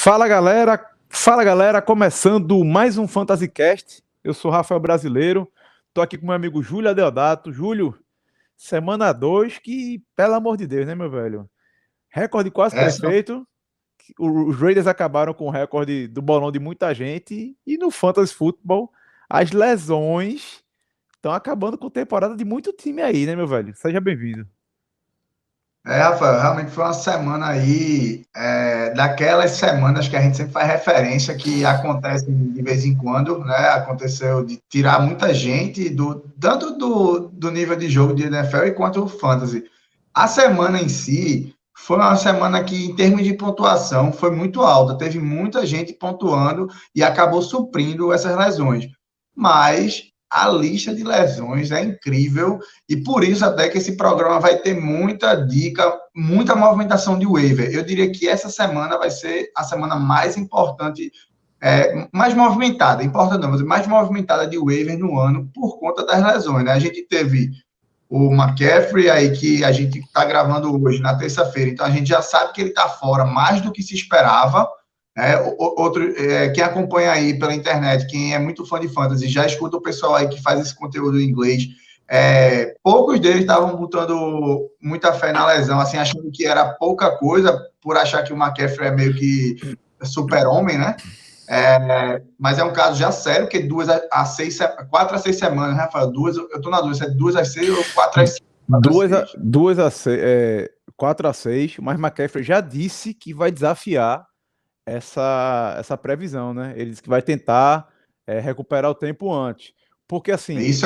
Fala galera, começando mais um FantasyCast. Eu sou Rafael Brasileiro, tô aqui com meu amigo Júlio Adeodato. Júlio, semana 2 que, pelo amor de Deus, né, meu velho? Recorde quase Essa, perfeito. Os Raiders acabaram com o recorde do bolão de muita gente. E no Fantasy Football, as lesões estão acabando com a temporada de muito time aí, né, meu velho? Seja bem-vindo. Rafael, realmente foi uma semana aí, daquelas semanas que a gente sempre faz referência, que acontece de vez em quando, né? Aconteceu de tirar muita gente, tanto do nível de jogo de NFL quanto do Fantasy. A semana em si foi uma semana que, em termos de pontuação, foi muito alta. Teve muita gente pontuando e acabou suprindo essas lesões. Mas a lista de lesões é incrível. E por isso até que esse programa vai ter muita dica, muita movimentação de waiver. Eu diria que essa semana vai ser a semana mais importante, mais movimentada, importante não, mas mais movimentada de waiver no ano por conta das lesões, né? A gente teve o McCaffrey aí, que a gente está gravando hoje, na terça-feira, então a gente já sabe que ele está fora mais do que se esperava. Quem acompanha aí pela internet, quem é muito fã de fantasy, já escuta o pessoal aí que faz esse conteúdo em inglês. Poucos deles estavam botando muita fé na lesão, assim, achando que era pouca coisa, por achar que o McCaffrey é meio que super-homem, né? Mas é um caso já sério, que 4 a 6 semanas, né, Rafael? Eu tô na dúvida, se é 2 a 6 ou 4 a 6? 2 a 6, 4 a 6, mas McCaffrey já disse que vai desafiar essa previsão, né? Ele disse que vai tentar recuperar o tempo antes. Porque assim. Isso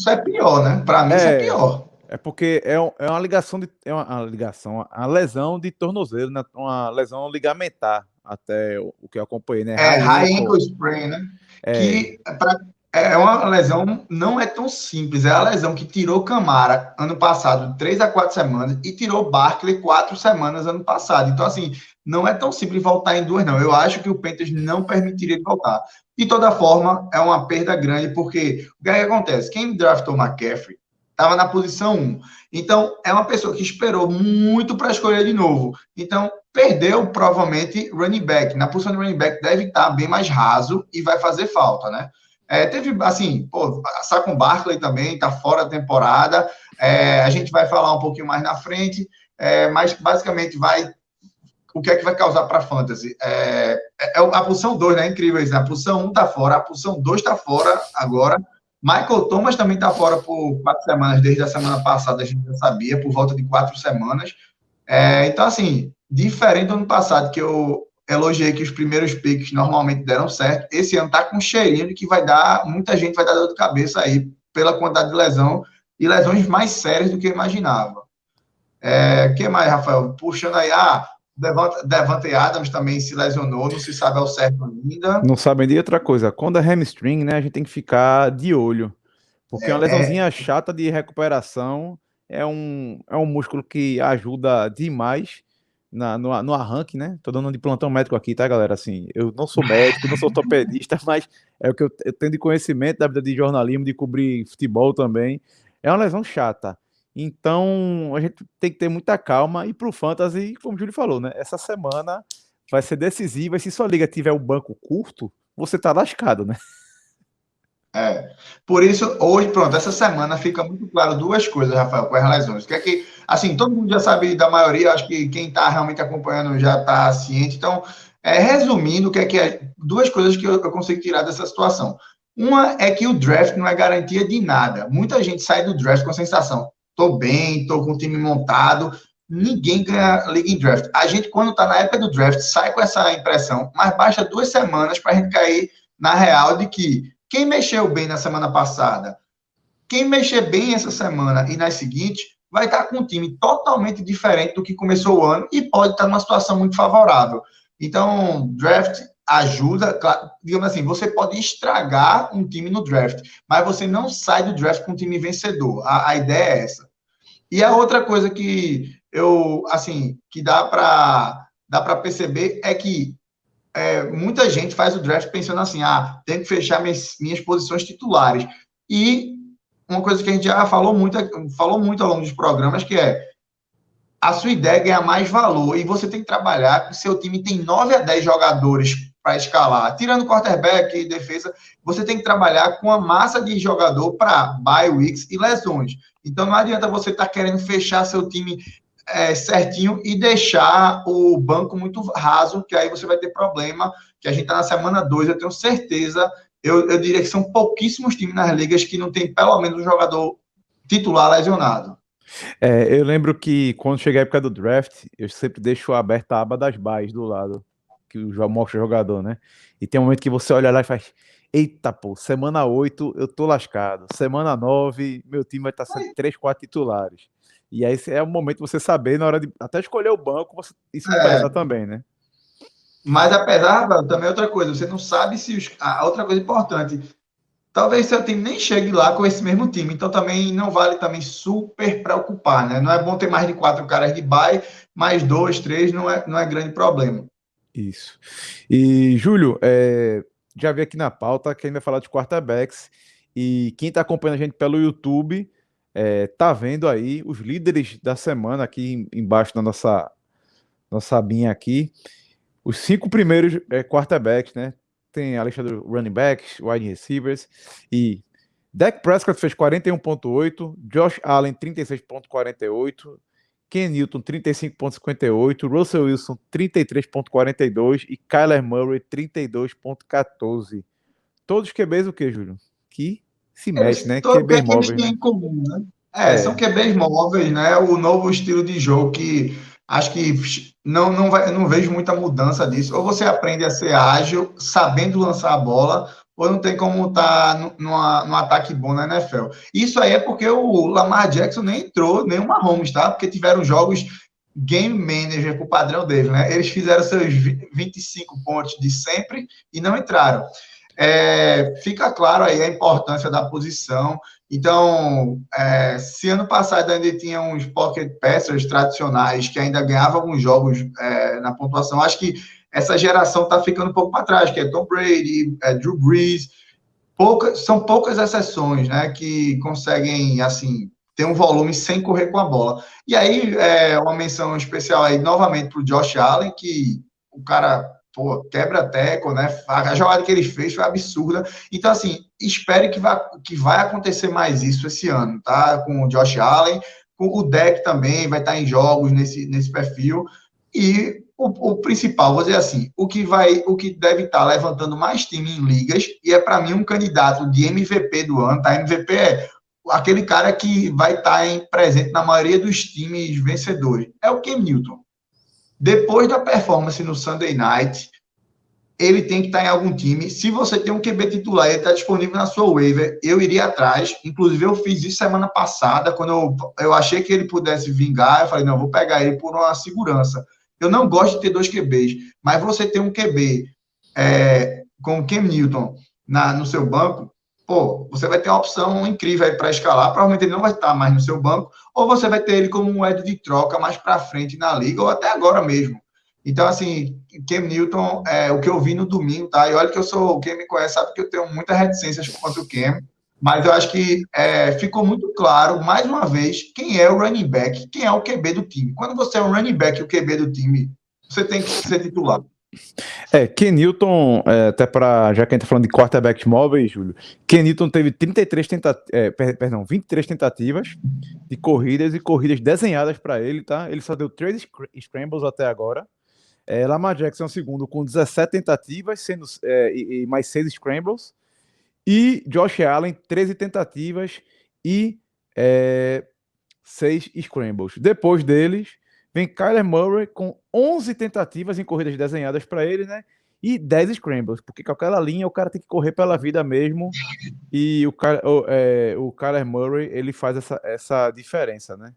é pior, né? Para mim, isso é pior. É porque é uma ligação de. É uma ligação, uma lesão de tornozelo, né? Uma lesão ligamentar, até o que eu acompanhei, né? High High ankle. ankle sprain, né? É, Que é uma lesão, não é tão simples. É a lesão que tirou Camara ano passado, 3 a 4 semanas, e tirou Barkley 4 semanas ano passado. Então, assim, não é tão simples voltar em duas, não. Eu acho que o Panthers não permitiria ele voltar. De toda forma, é uma perda grande, porque o que acontece? Quem draftou McCaffrey estava na posição 1. Então, é uma pessoa que esperou muito para escolher de novo. Então, perdeu provavelmente running back. Na posição de running back deve estar bem mais raso e vai fazer falta, né? Teve, assim, Saquon Barkley também está fora da temporada. A gente vai falar um pouquinho mais na frente, mas basicamente o que é que vai causar para a fantasy? A posição 2, né? Incrível isso. A posição 1 está fora, a posição 2 está fora agora. Michael Thomas também está fora por 4 semanas, desde a semana passada, a gente já sabia, por volta de 4 semanas. Então, assim, diferente do ano passado, que eu elogiei que os primeiros picks normalmente deram certo, esse ano tá com um cheirinho de que muita gente vai dar dor de cabeça aí, pela quantidade de lesão, e lesões mais sérias do que eu imaginava. Que mais, Rafael? Puxando aí, Davante Adams também se lesionou, não se sabe ao certo ainda. não sabem de outra coisa. Quando é hamstring, né? A gente tem que ficar de olho. Porque uma lesãozinha chata de recuperação é um músculo que ajuda demais no arranque, né? Tô dando de plantão médico aqui, tá, galera? Assim, eu não sou médico, não sou ortopedista, mas é o que eu tenho de conhecimento da vida de jornalismo, de cobrir futebol também. É uma lesão chata. Então, a gente tem que ter muita calma. E pro Fantasy, como o Júlio falou, né? Essa semana vai ser decisiva. E se sua liga tiver o banco curto, você tá lascado, né? Por isso, hoje, pronto, essa semana fica muito claro duas coisas, Rafael, com as lesões. Que é que, assim, todo mundo já sabe da maioria, acho que quem está realmente acompanhando já está ciente. Então, resumindo, duas coisas que eu consigo tirar dessa situação. Uma é que o draft não é garantia de nada. Muita gente sai do draft com a sensação: estou bem, estou com o time montado. Ninguém ganha liga em draft. A gente, quando está na época do draft, sai com essa impressão, mas basta 2 semanas para a gente cair na real de que quem mexeu bem na semana passada, quem mexer bem essa semana e nas seguintes, vai estar com um time totalmente diferente do que começou o ano e pode estar numa situação muito favorável. Então, draft ajuda, digamos assim, você pode estragar um time no draft, mas você não sai do draft com um time vencedor. A ideia é essa. E a outra coisa que que dá para perceber é que muita gente faz o draft pensando assim: tem que fechar minhas posições titulares. E uma coisa que a gente já falou muito ao longo dos programas, que a sua ideia é ganhar mais valor e você tem que trabalhar, o seu time tem 9 a 10 jogadores para escalar, tirando quarterback e defesa, você tem que trabalhar com a massa de jogador para bye weeks e lesões. Então não adianta você estar querendo fechar seu time certinho e deixar o banco muito raso, que aí você vai ter problema, que a gente está na semana 2, eu tenho certeza, eu diria que são pouquíssimos times nas ligas que não tem pelo menos um jogador titular lesionado. Eu lembro que quando chega a época do draft, eu sempre deixo aberta a aba das buys do lado, que mostra o jogador, né? E tem um momento que você olha lá e faz: eita, pô, semana 8 eu tô lascado. Semana 9 meu time vai estar sendo 3, 4 titulares. E aí é o momento de você saber, na hora de até escolher o banco, isso pesa também, né? Mas apesar, também outra coisa, você não sabe se a outra coisa importante, talvez seu time nem chegue lá com esse mesmo time, então também não vale também super preocupar, né? Não é bom ter mais de 4 caras de bye, mais 2, 3 não é grande problema. Isso. E, Júlio, já vi aqui na pauta que ainda falar de quarterbacks, e quem está acompanhando a gente pelo YouTube tá vendo aí os líderes da semana aqui embaixo da nossa abinha aqui. Os 5 primeiros quarterbacks, né? Tem a lista dos running backs, wide receivers, e Dak Prescott fez 41,8, Josh Allen 36,48, Ken Newton 35,58, Russell Wilson 33,42 e Kyler Murray 32,14. Todos QBs o que, Júlio? Que se mexe, né? O que QB é que eles móveis, têm né? em comum, né? São QBs móveis, né? O novo estilo de jogo que acho que não vejo muita mudança disso. Ou você aprende a ser ágil, sabendo lançar a bola, ou não tem como estar num ataque bom na NFL. Isso aí é porque o Lamar Jackson nem entrou, nem o Mahomes, tá? Porque tiveram jogos game manager pro padrão dele, né? Eles fizeram seus 25 pontos de sempre e não entraram. Fica claro aí a importância da posição. Então, se ano passado ainda tinha uns pocket passers tradicionais que ainda ganhavam alguns jogos na pontuação, acho que essa geração está ficando um pouco para trás, que é Tom Brady, Drew Brees, são poucas exceções, né, que conseguem, assim, ter um volume sem correr com a bola. E aí, uma menção especial aí, novamente, para o Josh Allen, que o cara, pô, quebra teco, né, a jogada que ele fez foi absurda. Então, assim, espere que vai acontecer mais isso esse ano, tá, com o Josh Allen, com o Dak também, vai estar em jogos nesse perfil, e o principal, vou dizer assim, o que deve estar levantando mais time em ligas, e é para mim um candidato de MVP do ano, tá? MVP é aquele cara que vai estar presente na maioria dos times vencedores. É o Cam Newton. Depois da performance no Sunday Night, ele tem que estar em algum time. Se você tem um QB titular e ele está disponível na sua waiver, eu iria atrás. Inclusive, eu fiz isso semana passada, quando eu achei que ele pudesse vingar, eu falei, não, vou pegar ele por uma segurança. Eu não gosto de ter 2 QBs, mas você ter um QB com o Cam Newton no seu banco, pô, você vai ter uma opção incrível para escalar. Provavelmente ele não vai estar mais no seu banco, ou você vai ter ele como um moeda de troca mais para frente na liga, ou até agora mesmo. Então, assim, Cam Newton, o que eu vi no domingo, tá? E olha que quem me conhece sabe que eu tenho muitas reticências quanto ao Cam, mas eu acho que ficou muito claro, mais uma vez, quem é o running back, quem é o QB do time. Quando você é um running back e o QB do time, você tem que ser titular. Ken Newton, já que a gente tá falando de quarterbacks móveis, Júlio, Ken Newton teve 23 tentativas de corridas e corridas desenhadas para ele, tá? Ele só deu 3 scrambles até agora. Lamar Jackson é o segundo com 17 tentativas, e mais 6 scrambles. E Josh Allen, 13 tentativas e 6 scrambles. Depois deles, vem Kyler Murray com 11 tentativas em corridas desenhadas para ele, né? E 10 scrambles, porque com aquela linha o cara tem que correr pela vida mesmo. E o Kyler Murray, ele faz essa diferença, né?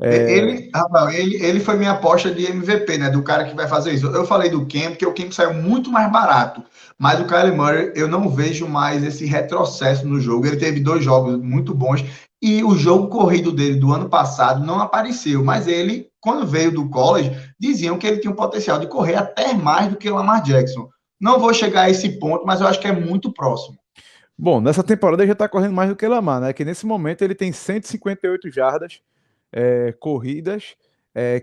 Ele foi minha aposta de MVP, né? Do cara que vai fazer isso. Eu falei do Cam, porque o Cam saiu muito mais barato. Mas o Kyler Murray, eu não vejo mais esse retrocesso no jogo. Ele teve 2 jogos muito bons. E o jogo corrido dele do ano passado não apareceu. Mas ele, quando veio do college, diziam que ele tinha um potencial de correr até mais do que o Lamar Jackson. Não vou chegar a esse ponto, mas eu acho que é muito próximo. Bom, nessa temporada ele já tá correndo mais do que Lamar, né? Que nesse momento ele tem 158 jardas corridas,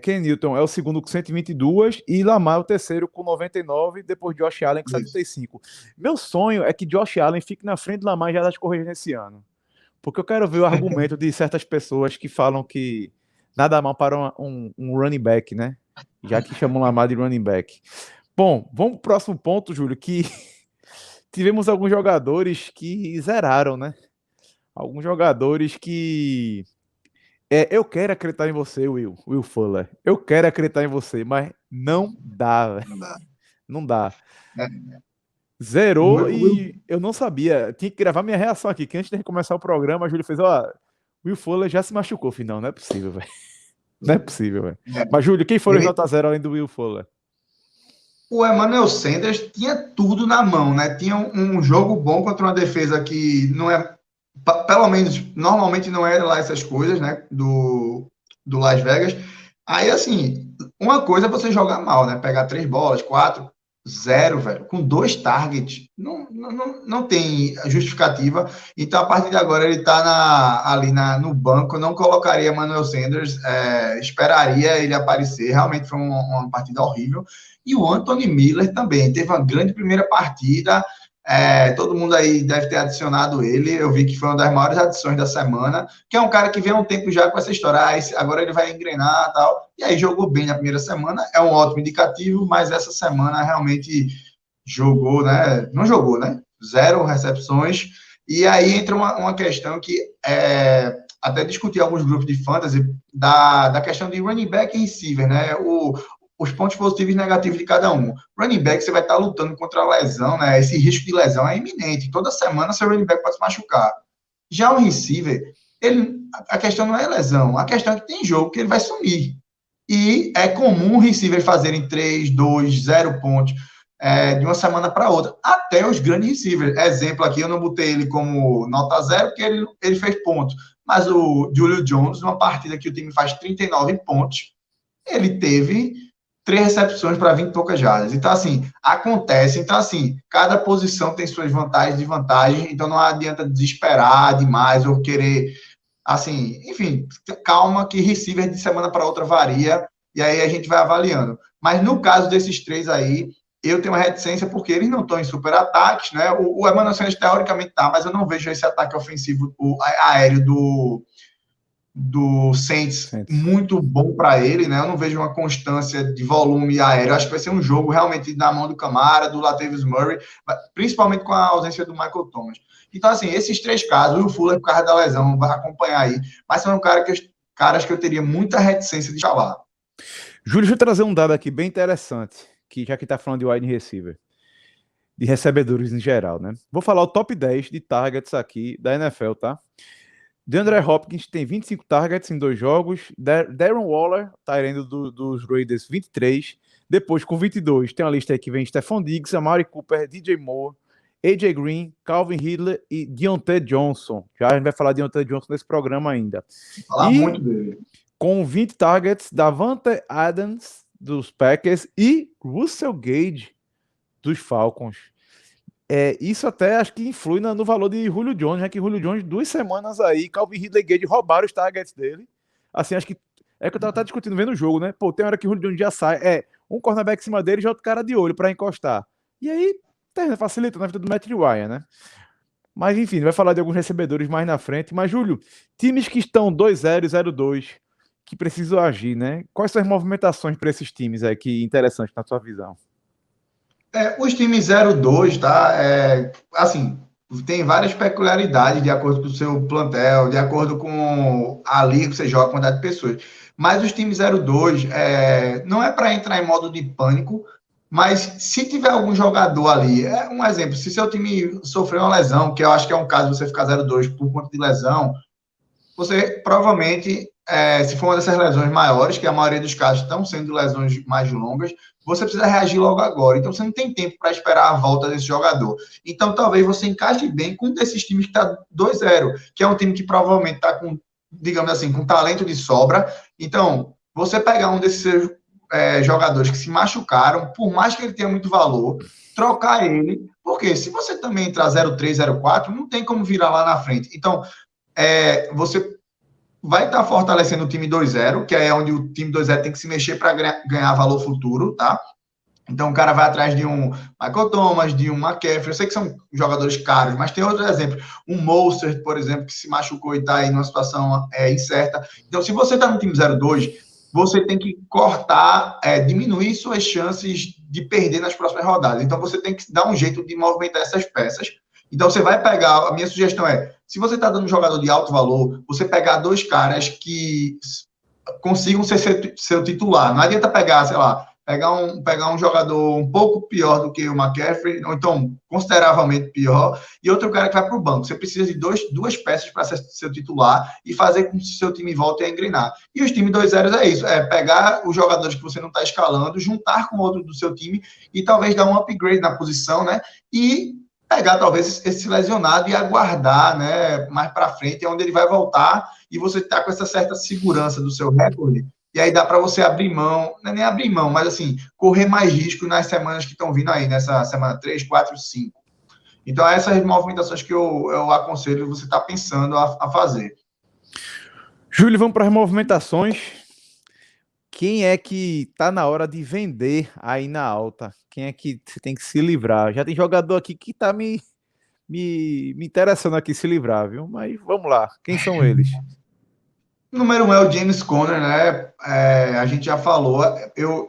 Ken Newton é o segundo com 122 e Lamar é o terceiro com 99, depois Josh Allen com Isso. 75. Meu sonho é que Josh Allen fique na frente de Lamar já das corridas nesse ano. Porque eu quero ver o argumento de certas pessoas que falam que nada mal para um running back, né? Já que chamam Lamar de running back. Bom, vamos pro próximo ponto, Júlio, que tivemos alguns jogadores que zeraram, né? Alguns jogadores que eu quero acreditar em você, Will Fuller. Eu quero acreditar em você, mas não dá, véio. Não dá. Não dá. É. Zerou e eu não sabia. Tinha que gravar minha reação aqui, que antes de começar o programa, a Júlia fez, ó, Will Fuller já se machucou. Eu falei, não é possível, velho. Não é possível, velho. Mas, Júlio, quem foram os nota zero além do Will Fuller? O Emmanuel Sanders tinha tudo na mão, né? Tinha um jogo bom contra uma defesa que não é, pelo menos, normalmente não é lá essas coisas, né? Do Las Vegas. Aí, assim, uma coisa é você jogar mal, né? Pegar 3 bolas, 4, 0, velho, com 2 targets. Não tem justificativa. Então, a partir de agora, ele tá no banco. Eu não colocaria Emmanuel Sanders, esperaria ele aparecer. Realmente foi uma partida horrível. E o Anthony Miller também teve uma grande primeira partida. Todo mundo aí deve ter adicionado ele. Eu vi que foi uma das maiores adições da semana, que é um cara que vem há um tempo já com essa história. Agora ele vai engrenar e tal. E aí jogou bem na primeira semana. É um ótimo indicativo, mas essa semana realmente jogou, né? Não jogou, né? 0 recepções. E aí entra uma questão que até discuti alguns grupos de fantasy da questão de running back e receiver, né? Os pontos positivos e negativos de cada um. Running back, você vai estar lutando contra a lesão, né? Esse risco de lesão é iminente. Toda semana, seu running back pode se machucar. Já o receiver, a questão não é lesão, a questão é que tem jogo que ele vai sumir. E é comum o receiver fazerem 3, 2, 0 pontos de uma semana para outra. Até os grandes receivers. Exemplo aqui, eu não botei ele como nota 0, porque ele fez pontos. Mas o Julio Jones, numa partida que o time faz 39 pontos, ele teve 3 recepções para 20 e poucas jardas. Então, assim, acontece. Então, assim, cada posição tem suas vantagens e desvantagens. Então, não adianta desesperar demais ou querer, assim, enfim, calma que receiver de semana para outra varia e aí a gente vai avaliando. Mas no caso desses 3 aí, eu tenho uma reticência porque eles não estão em super ataques, né? O Emmanuel Sanders teoricamente tá, mas eu não vejo esse ataque ofensivo aéreo do Saints muito bom para ele, né? Eu não vejo uma constância de volume aéreo. Eu acho que vai ser um jogo realmente na mão do Camara, do Latavius Murray, principalmente com a ausência do Michael Thomas. Então, assim, esses 3 casos, o Fuller, por causa da lesão, vai acompanhar aí. Mas são caras que eu teria muita reticência de falar. Júlio, deixa eu trazer um dado aqui bem interessante, que já que tá falando de wide receiver, de recebedores em geral, né? Vou falar o top 10 de targets aqui da NFL, tá? DeAndre Hopkins tem 25 targets em 2 jogos. Darren Waller, tá indo dos Raiders, 23. Depois, com 22, tem uma lista aí que vem Stephon Diggs, Amari Cooper, DJ Moore, AJ Green, Calvin Ridley e Deontay Johnson. Já a gente vai falar de Deontay Johnson nesse programa ainda. Vou falar muito dele. Com 20 targets, Davante Adams, dos Packers, e Russell Gage, dos Falcons. Isso até acho que influi no valor de Julio Jones, né? Que Julio Jones, 2 semanas aí, Calvin Ridley e Gage roubaram os targets dele. Assim, acho que é que eu tava discutindo vendo o jogo, né? Pô, tem hora que o Julio Jones já sai, um cornerback em cima dele e já outro cara de olho pra encostar. E aí, facilita na vida do Matt Ryan, né? Mas enfim, vai falar de alguns recebedores mais na frente. Mas, Júlio, times que estão 2-0 e 0-2, que precisam agir, né? Quais são as movimentações para esses times aí que interessantes na sua visão? Os times 0-2, tá? Assim, tem várias peculiaridades de acordo com o seu plantel, de acordo com a liga que você joga, a quantidade de pessoas. Mas os times 0-2 não é para entrar em modo de pânico, mas se tiver algum jogador ali, um exemplo, se seu time sofreu uma lesão, que eu acho que é um caso você ficar 0-2 por conta de lesão, você provavelmente, se for uma dessas lesões maiores, que a maioria dos casos estão sendo lesões mais longas, você precisa reagir logo agora. Então, você não tem tempo para esperar a volta desse jogador. Então, talvez você encaixe bem com um desses times que está 2-0, que é um time que provavelmente está com, digamos assim, com talento de sobra. Então, você pegar um desses jogadores que se machucaram, por mais que ele tenha muito valor, trocar ele, porque se você também entrar 0-3, 0-4, não tem como virar lá na frente. Então, você vai estar fortalecendo o time 2-0, que é onde o time 2-0 tem que se mexer para ganhar valor futuro, tá? Então o cara vai atrás de um Michael Thomas, de um McCaffrey. Eu sei que são jogadores caros, mas tem outros exemplos. Um Mostert, por exemplo, que se machucou e está aí numa situação incerta. Então, se você está no time 0-2, você tem que cortar, diminuir suas chances de perder nas próximas rodadas. Então, você tem que dar um jeito de movimentar essas peças. Então, você vai pegar. A minha sugestão é: se você está dando um jogador de alto valor, você pegar dois caras que consigam ser seu titular. Não adianta pegar, sei lá, pegar um jogador um pouco pior do que o McCaffrey, ou então consideravelmente pior, e outro cara que vai para o banco. Você precisa de duas peças para ser seu titular e fazer com que o seu time volte a engrenar. E os times 2-0 é isso: é pegar os jogadores que você não está escalando, juntar com outro do seu time e talvez dar um upgrade na posição, né? E pegar talvez esse lesionado e aguardar, né, mais para frente, é onde ele vai voltar e você está com essa certa segurança do seu recorde. E aí dá para você abrir mão, não é nem abrir mão, mas assim, correr mais risco nas semanas que estão vindo aí, nessa semana 3, 4, 5. Então, essas movimentações que eu aconselho você estar pensando a fazer. Júlio, vamos para as movimentações. Quem é que tá na hora de vender aí na alta? Quem é que você tem que se livrar? Já tem jogador aqui que tá me interessando aqui se livrar, viu? Mas vamos lá. Quem são eles? Número 1 é o James Conner, né? A gente já falou,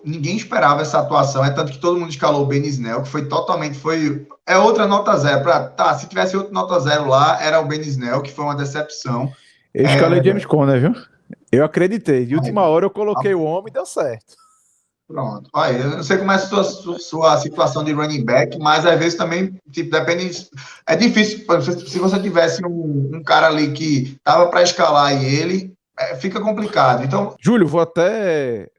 ninguém esperava essa atuação, é tanto que todo mundo escalou o Ben Snell, que é outra nota zero. Se tivesse outra nota zero lá, era o Ben Snell, que foi uma decepção. Eu escalei James Conner, viu? Eu acreditei. De última hora eu coloquei o homem e deu certo. Pronto. Olha, eu não sei como é a sua situação de running back, mas às vezes também, tipo, depende. É difícil. Se você tivesse um cara ali que tava para escalar e ele, fica complicado. Então, Júlio, vou até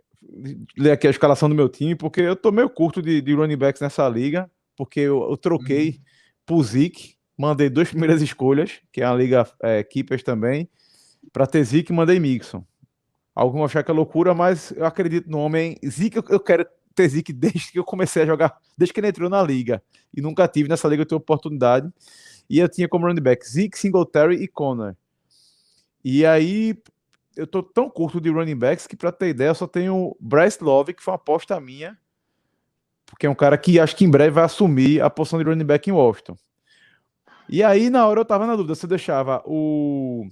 ler aqui a escalação do meu time, porque eu tô meio curto de running backs nessa liga, porque eu troquei pro Zeke, mandei 2 primeiras escolhas, que é a liga Keepers também, para ter Zeke e mandei Mixon. Alguns vão achar que é loucura, mas eu acredito no homem. Zeke, eu quero ter Zeke desde que eu comecei a jogar, desde que ele entrou na liga. E nunca tive nessa liga, eu tenho oportunidade. E eu tinha como running back Zeke, Singletary e Conner. E aí, eu tô tão curto de running backs que, pra ter ideia, eu só tenho Bryce Love, que foi uma aposta minha, porque é um cara que acho que em breve vai assumir a posição de running back em Washington. E aí, na hora, eu tava na dúvida se eu deixava o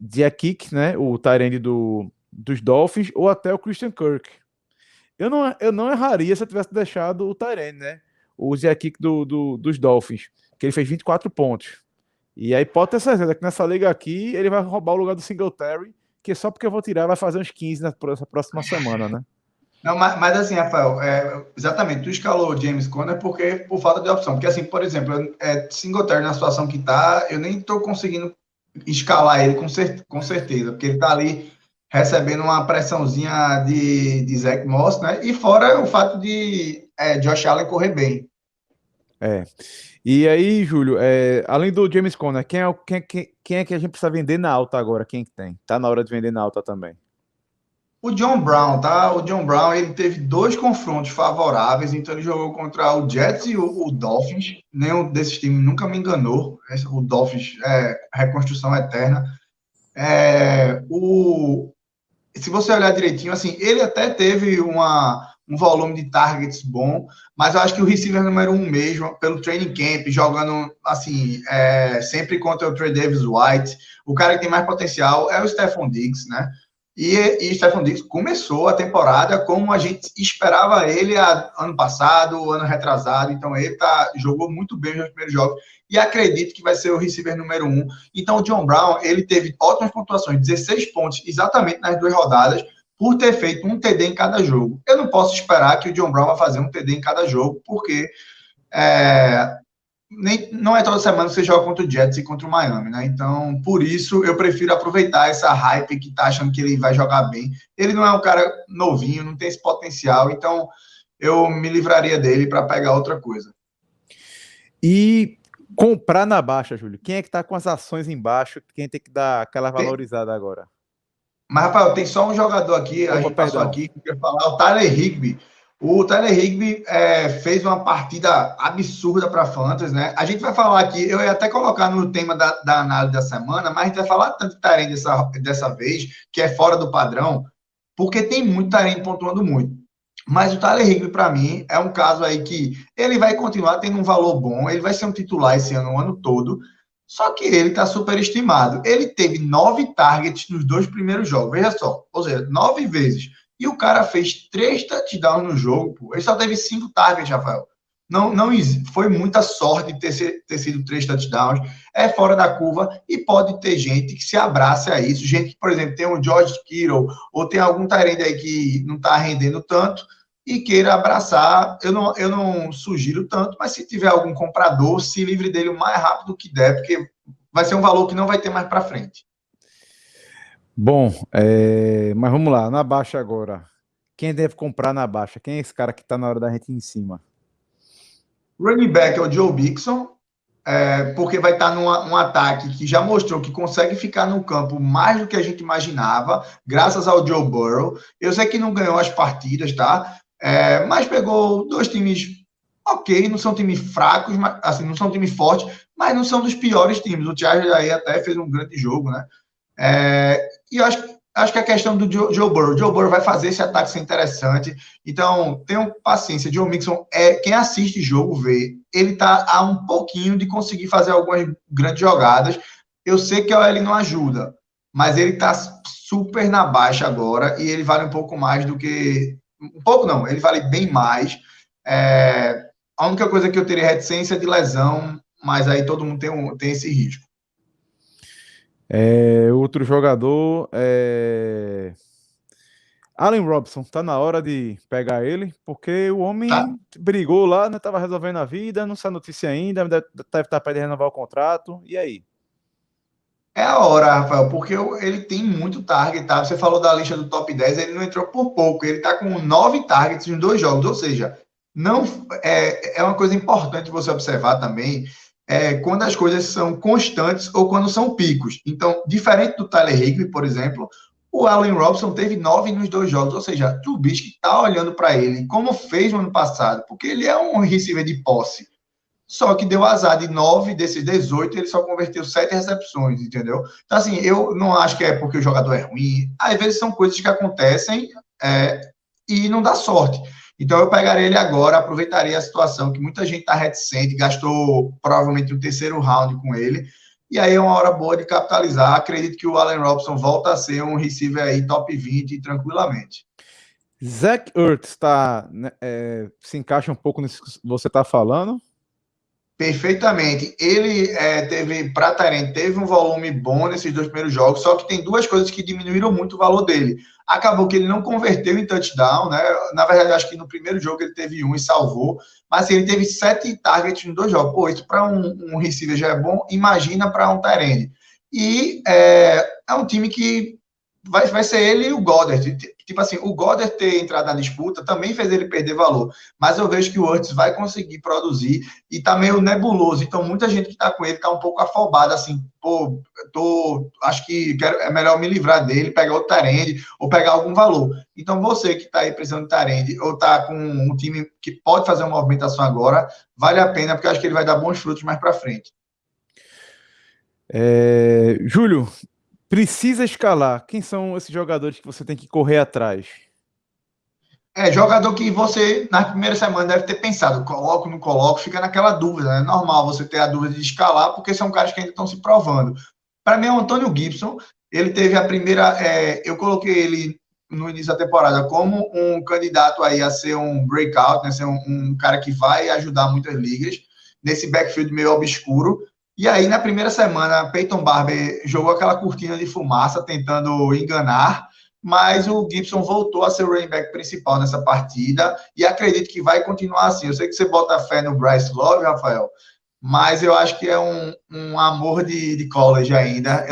Jack Kick, né, o tight end dos Dolphins, ou até o Christian Kirk. Eu não erraria se eu tivesse deixado o tight end, né, o Jack Kick dos Dolphins, que ele fez 24 pontos. E aí pode ter certeza que nessa liga aqui ele vai roubar o lugar do Singletary, que só porque eu vou tirar vai fazer uns 15 nessa próxima semana, né? não, mas assim, Rafael, exatamente, tu escalou o James Conner por falta de opção. Porque, assim, por exemplo, Singletary na situação que tá, eu nem tô conseguindo escalar ele com certeza, porque ele tá ali recebendo uma pressãozinha de Zach Moss, né? E fora o fato de Josh Allen correr bem. E aí, Júlio, além do James Conner, quem é que a gente precisa vender na alta agora? Quem que tem? Tá na hora de vender na alta também. O John Brown, tá? O John Brown, ele teve 2 confrontos favoráveis, então ele jogou contra o Jets e o Dolphins. Nenhum desses times nunca me enganou. O Dolphins é reconstrução eterna. Se você olhar direitinho, assim, ele até teve um volume de targets bom, mas eu acho que o receiver número 1 mesmo, pelo training camp, jogando, assim, sempre contra o Trey Davis White, o cara que tem mais potencial é o Stephon Diggs, né? E Stephon Diggs começou a temporada como a gente esperava ele ano passado, ano retrasado. Então ele jogou muito bem nos primeiros jogos e acredito que vai ser o receiver número 1. Então o John Brown, ele teve ótimas pontuações, 16 pontos exatamente nas 2 rodadas, por ter feito um TD em cada jogo. Eu não posso esperar que o John Brown vá fazer um TD em cada jogo, porque não é toda semana que você joga contra o Jets e contra o Miami, né? Então, por isso, eu prefiro aproveitar essa hype que tá achando que ele vai jogar bem. Ele não é um cara novinho, não tem esse potencial, então eu me livraria dele para pegar outra coisa. E comprar na baixa, Júlio. Quem é que tá com as ações embaixo? Quem tem que dar aquela valorizada agora? Mas, Rafael, tem só um jogador aqui, a gente passou aqui, que eu ia falar, o Tyler Higbee. O Tyler Higbee fez uma partida absurda para a Fantasy, né? A gente vai falar aqui, eu ia até colocar no tema da análise da semana, mas a gente vai falar tanto de Tyrande dessa vez, que é fora do padrão, porque tem muito Tyrande pontuando muito. Mas o Tyler Higbee, para mim, é um caso aí que ele vai continuar tendo um valor bom, ele vai ser um titular esse ano, o ano todo, só que ele está superestimado. Ele teve 9 targets nos 2 primeiros jogos, veja só, ou seja, 9 vezes. E o cara fez 3 touchdowns no jogo, pô. Ele só teve 5 targets, Rafael. Não foi muita sorte ter sido 3 touchdowns. É fora da curva e pode ter gente que se abrace a isso. Gente que, por exemplo, tem um George Kittle ou tem algum Tyrande aí que não está rendendo tanto e queira abraçar. Eu não sugiro tanto, mas se tiver algum comprador, se livre dele o mais rápido que der, porque vai ser um valor que não vai ter mais para frente. Bom, mas vamos lá, na baixa agora. Quem deve comprar na baixa? Quem é esse cara que está na hora da gente ir em cima? Running back é o Joe Mixon, porque vai estar num ataque que já mostrou que consegue ficar no campo mais do que a gente imaginava, graças ao Joe Burrow. Eu sei que não ganhou as partidas, tá? Mas pegou 2 times ok, não são times fracos, mas, assim, não são times fortes, mas não são dos piores times. O Chargers aí até fez um grande jogo, né? E eu acho que a questão do Joe Burrow vai fazer esse ataque ser interessante. Então, tenham paciência. Joe Mixon, quem assiste jogo vê, ele tá a um pouquinho de conseguir fazer algumas grandes jogadas. Eu sei que a OL não ajuda, mas ele tá super na baixa agora e ele vale um pouco mais do que... Um pouco não, ele vale bem mais. A única coisa que eu teria reticência é de lesão, mas aí todo mundo tem esse risco. Outro jogador Allen Robinson, tá na hora de pegar ele, porque o homem brigou lá, né? Tava resolvendo a vida, não sai notícia ainda, deve estar para renovar o contrato, e aí? É a hora, Rafael, porque ele tem muito target, tá? Você falou da lista do top 10, ele não entrou por pouco, ele tá com 9 targets em 2 jogos, ou seja, não é uma coisa importante você observar também, quando as coisas são constantes ou quando são picos. Então, diferente do Tyler Higbee, por exemplo, o Allen Robinson teve 9 nos 2 jogos, ou seja, o Trubisky tá olhando para ele, como fez no ano passado, porque ele é um receiver de posse. Só que deu azar de 9 desses 18, ele só converteu 7 recepções, entendeu? Então, assim, eu não acho que é porque o jogador é ruim. Às vezes são coisas que acontecem e não dá sorte. Então, eu pegaria ele agora, aproveitaria a situação que muita gente está reticente, gastou provavelmente o 3º round com ele, e aí é uma hora boa de capitalizar. Acredito que o Allen Robinson volta a ser um receiver aí top 20 tranquilamente. Zach Ertz se encaixa um pouco nisso que você está falando? Perfeitamente. Ele teve um volume bom nesses 2 primeiros jogos, só que tem 2 coisas que diminuíram muito o valor dele. Acabou que ele não converteu em touchdown, né? Na verdade, acho que no primeiro jogo ele teve 1 e salvou, mas assim, ele teve 7 targets em 2 jogos. Pô, isso para um receiver já é bom, imagina para um tight end. E é um time que vai ser ele e o Goddard. Tipo assim, o Goddard ter entrado na disputa também fez ele perder valor. Mas eu vejo que o Hurts vai conseguir produzir e tá meio nebuloso. Então, muita gente que tá com ele tá um pouco afobada, assim, pô, acho que é melhor me livrar dele, pegar outro tarende ou pegar algum valor. Então, você que tá aí precisando de tarende ou tá com um time que pode fazer uma movimentação agora, vale a pena, porque eu acho que ele vai dar bons frutos mais para frente. Júlio, precisa escalar. Quem são esses jogadores que você tem que correr atrás? Jogador que você, na primeira semana, deve ter pensado, coloco, não coloco, fica naquela dúvida, né? É normal você ter a dúvida de escalar, porque são caras que ainda estão se provando. Para mim, é o Antônio Gibson, ele teve a primeira, eu coloquei ele no início da temporada como um candidato aí a ser um breakout, né? Ser um cara que vai ajudar muitas ligas, nesse backfield meio obscuro. E aí, na primeira semana, Peyton Barber jogou aquela cortina de fumaça, tentando enganar, mas o Gibson voltou a ser o running back principal nessa partida e acredito que vai continuar assim. Eu sei que você bota fé no Bryce Love, Rafael, mas eu acho que é um amor de college ainda.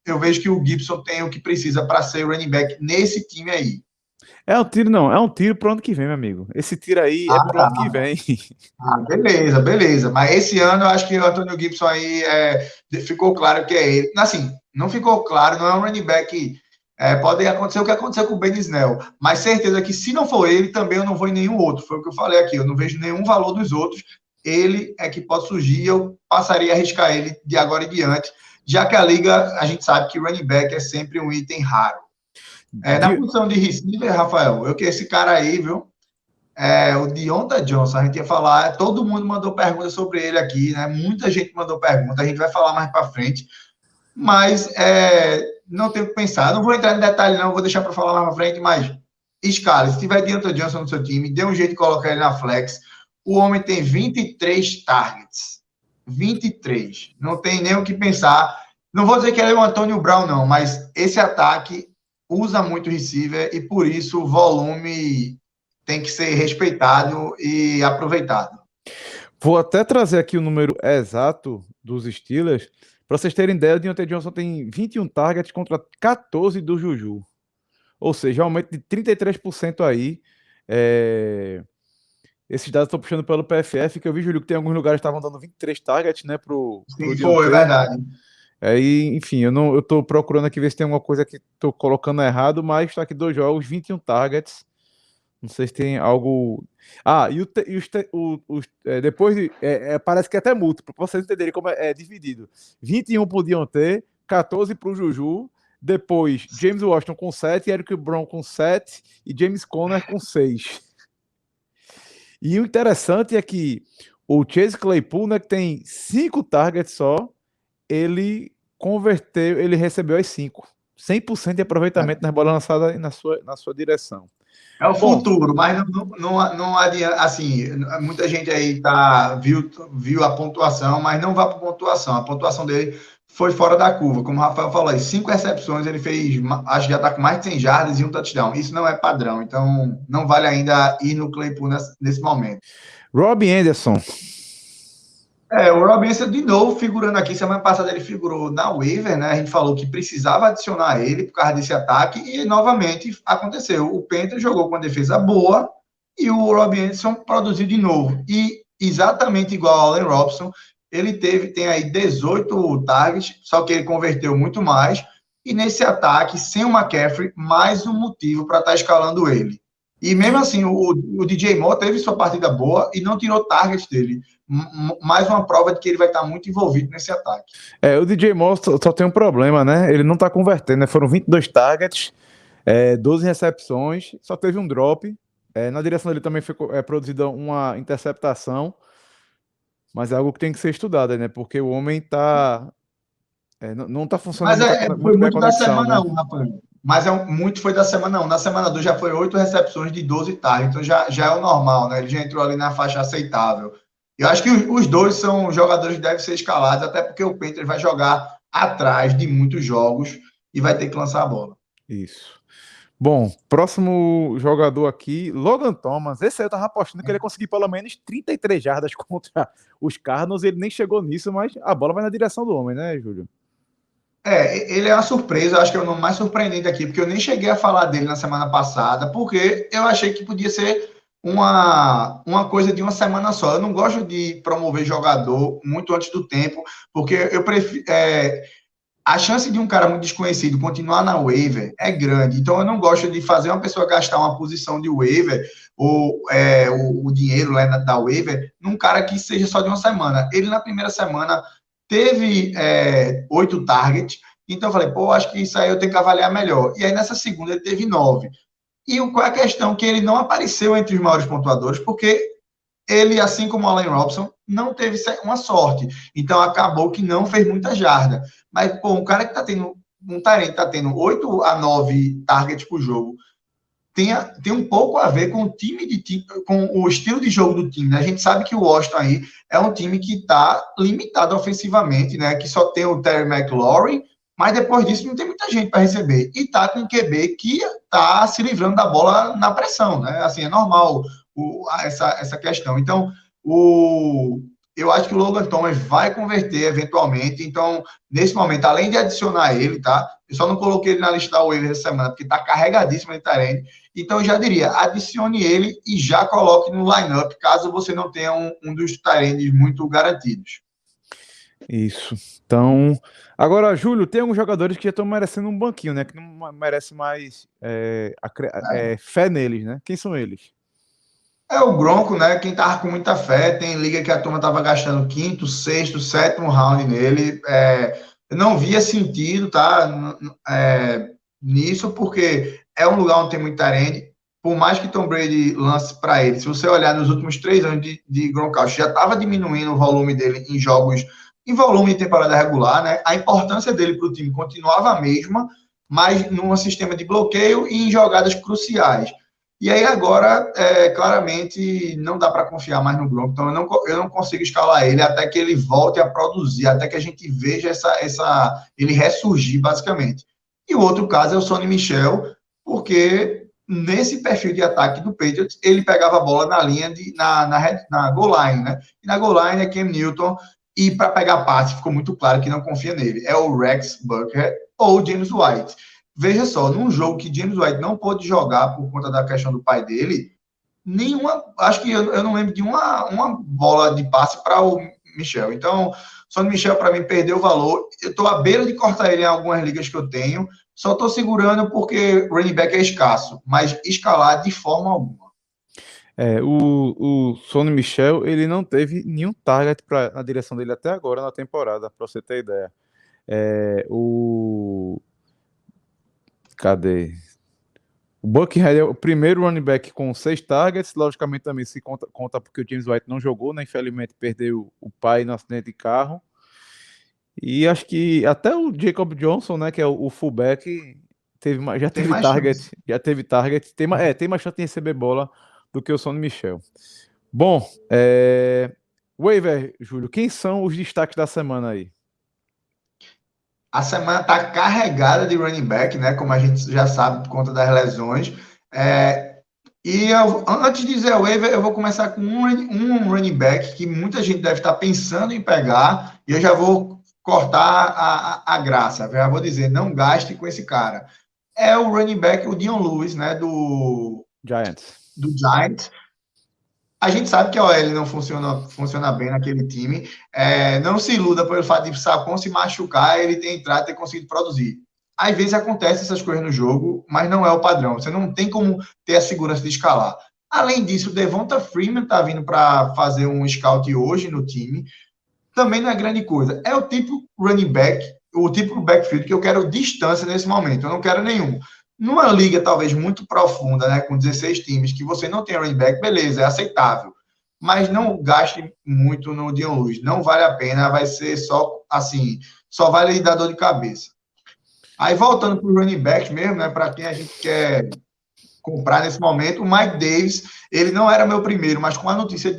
Eu vejo que o Gibson tem o que precisa para ser running back nesse time aí. É um tiro, não. É um tiro pro ano que vem, meu amigo. Esse tiro aí é pro ano que vem. Beleza. Mas esse ano eu acho que o Antônio Gibson aí ficou claro que é ele. Assim, não ficou claro, não é um running back Pode acontecer o que aconteceu com o Ben Snell, mas certeza que se não for ele, também eu não vou em nenhum outro. Foi o que eu falei aqui, eu não vejo nenhum valor dos outros. Ele é que pode surgir, eu passaria a arriscar ele de agora em diante, já que a liga, a gente sabe que running back é sempre um item raro. Na posição de receiver, Rafael, eu que esse cara aí, viu? O Deonta Johnson, a gente ia falar, todo mundo mandou perguntas sobre ele aqui, né? Muita gente mandou pergunta, a gente vai falar mais para frente, mas não tenho o que pensar. Não vou entrar em detalhe, não, vou deixar para falar mais para frente, mas escala, se tiver Deonta Johnson no seu time, dê um jeito de colocar ele na flex. O homem tem 23 targets. 23. Não tem nem o que pensar. Não vou dizer que ele é o Antônio Brown, não, mas esse ataque usa muito receiver e por isso o volume tem que ser respeitado e aproveitado. Vou até trazer aqui o número exato dos Steelers. Para vocês terem ideia, o Deontay Johnson tem 21 targets contra 14 do Juju. Ou seja, aumento de 33% aí. Esses dados estão puxando pelo PFF, que eu vi, Júlio, que tem alguns lugares que estavam dando 23 targets, né, Sim, foi, verdade. Aí, enfim, eu tô procurando aqui ver se tem alguma coisa que tô colocando errado, mas está aqui 2 jogos, 21 targets. Não sei se tem algo. Depois de. Parece que é até múltiplo, para vocês entenderem como é dividido. 21 pro Deontay, 14 pro Juju. Depois, James Washington com 7, Eric Brown com 7 e James Conner com 6. E o interessante é que o Chase Claypool, né, que tem 5 targets só, ele converteu, ele recebeu as 5. 100% de aproveitamento nas bolas lançadas na sua direção. É o futuro, mas não adianta. Assim, muita gente aí viu a pontuação, mas não vai para pontuação. A pontuação dele foi fora da curva. Como o Rafael falou aí, 5 recepções, ele fez, acho que já está com mais de 100 jardas e um touchdown. Isso não é padrão, então não vale ainda ir no Claypool nesse momento. Robbie Anderson. O Robbie Anderson, de novo, figurando aqui. Semana passada ele figurou na waiver, né? A gente falou que precisava adicionar ele por causa desse ataque e, novamente, aconteceu. O Panthers jogou com uma defesa boa e o Robbie Anderson produziu de novo. E, exatamente igual ao Allen Robinson, ele tem aí 18 targets, só que ele converteu muito mais. E nesse ataque, sem o McCaffrey, mais um motivo para estar escalando ele. E mesmo assim, o DJ Moore teve sua partida boa e não tirou targets dele. Mais uma prova de que ele vai estar muito envolvido nesse ataque. O DJ Moore só tem um problema, né? Ele não está convertendo, né? Foram 22 targets, 12 recepções, só teve um drop. Na direção dele também foi produzida uma interceptação, mas é algo que tem que ser estudado, né? Porque o homem tá não está funcionando foi muito da conexão, semana né? 1, rapaz. Mas muito foi da semana 1. Na semana 2 já foi 8 recepções de 12 targets, então já é o normal, né? Ele já entrou ali na faixa aceitável. Eu acho que os dois são jogadores que devem ser escalados, até porque o Panthers vai jogar atrás de muitos jogos e vai ter que lançar a bola. Isso. Bom, próximo jogador aqui, Logan Thomas. Esse aí eu tava apostando que ele ia conseguir pelo menos 33 jardas contra os Cardinals. Ele nem chegou nisso, mas a bola vai na direção do homem, né, Júlio? Ele é uma surpresa, eu acho que é o nome mais surpreendente aqui, porque eu nem cheguei a falar dele na semana passada, porque eu achei que podia ser uma coisa de uma semana só. Eu não gosto de promover jogador muito antes do tempo, porque eu prefiro. A chance de um cara muito desconhecido continuar na waiver é grande. Então, eu não gosto de fazer uma pessoa gastar uma posição de waiver ou o dinheiro lá da waiver num cara que seja só de uma semana. Ele, na primeira semana, teve 8 targets. Então, eu falei, acho que isso aí eu tenho que avaliar melhor. E aí, nessa segunda, ele teve 9. E qual é a questão? Que ele não apareceu entre os maiores pontuadores, porque ele, assim como o Allen Robinson, não teve uma sorte. Então, acabou que não fez muita jarda. Mas, um cara que está tendo um talento, está tendo 8 a 9 targets por jogo, tem um pouco a ver com o com o estilo de jogo do time. Né? A gente sabe que o Washington aí é um time que está limitado ofensivamente, né? Que só tem o Terry McLaurin, mas depois disso não tem muita gente para receber. E tá com um QB que está se livrando da bola na pressão, né? Assim, é normal essa questão. Então, eu acho que o Logan Thomas vai converter eventualmente. Então, nesse momento, além de adicionar ele, tá? Eu só não coloquei ele na lista da waiver essa semana, porque tá carregadíssimo de tarente. Então, eu já diria, adicione ele e já coloque no lineup, caso você não tenha um dos tarendes muito garantidos. Isso. Então, agora, Júlio, tem alguns jogadores que já estão merecendo um banquinho, né? Que não merece mais fé neles, né? Quem são eles? É o Bronco, né? Quem tava com muita fé, tem liga que a turma tava gastando quinto, sexto, sétimo round nele. Eu não via sentido, tá? Nisso, porque é um lugar onde tem muito tarende. Por mais que Tom Brady lance para ele, se você olhar nos últimos 3 anos de Gronkowski, já estava diminuindo o volume dele em jogos, em volume de temporada regular, né? A importância dele para o time continuava a mesma, mas num sistema de bloqueio e em jogadas cruciais. E aí agora, claramente, não dá para confiar mais no Gronk, então eu não consigo escalar ele até que ele volte a produzir, até que a gente veja ele ressurgir, basicamente. E o outro caso é o Sonny Michel, porque nesse perfil de ataque do Patriots, ele pegava a bola na linha, na goal line, né? E na goal line é Cam Newton, e para pegar passe ficou muito claro que não confia nele. É o Rex Burkhead ou o James White. Veja só, num jogo que James White não pôde jogar por conta da questão do pai dele, acho que eu não lembro de uma bola de passe para o Michel. Então, Sonny Michel, para mim, perdeu o valor. Eu estou à beira de cortar ele em algumas ligas que eu tenho, só estou segurando porque o running back é escasso, mas escalar de forma alguma. O Sonny Michel, ele não teve nenhum target na direção dele até agora na temporada, para você ter ideia. Cadê? O Buckhead é o primeiro running back com 6 targets, logicamente também se conta porque o James White não jogou, né? Infelizmente perdeu o pai no acidente de carro. E acho que até o Jacob Johnson, né, que é o fullback, já Tem teve mais chance. target, tem mais chance de receber bola do que o Sonny Michel. Bom, Waiver, Júlio, quem são os destaques da semana aí? A semana está carregada de running back, né? Como a gente já sabe, por conta das lesões. Antes de dizer o waiver, eu vou começar com um running back que muita gente deve estar pensando em pegar, e eu já vou cortar a graça. Já vou dizer, não gaste com esse cara. É o running back, o Dion Lewis, né? Giants. Do Giants. A gente sabe que a OL não funciona bem naquele time. Não se iluda pelo fato de Sapon se machucar, ele ter entrado e ter conseguido produzir. Às vezes acontece essas coisas no jogo, mas não é o padrão. Você não tem como ter a segurança de escalar. Além disso, o Devonta Freeman está vindo para fazer um scout hoje no time. Também não é grande coisa. É o tipo running back, o tipo backfield que eu quero distância nesse momento. Eu não quero nenhum. Numa liga talvez muito profunda, né, com 16 times, que você não tem running back, beleza, é aceitável. Mas não gaste muito no Dion Lewis. Não vale a pena, vai ser só, assim, só vai lhe dar dor de cabeça. Aí, voltando para o running back mesmo, né, para quem a gente quer comprar nesse momento, o Mike Davis, ele não era meu primeiro, mas com a notícia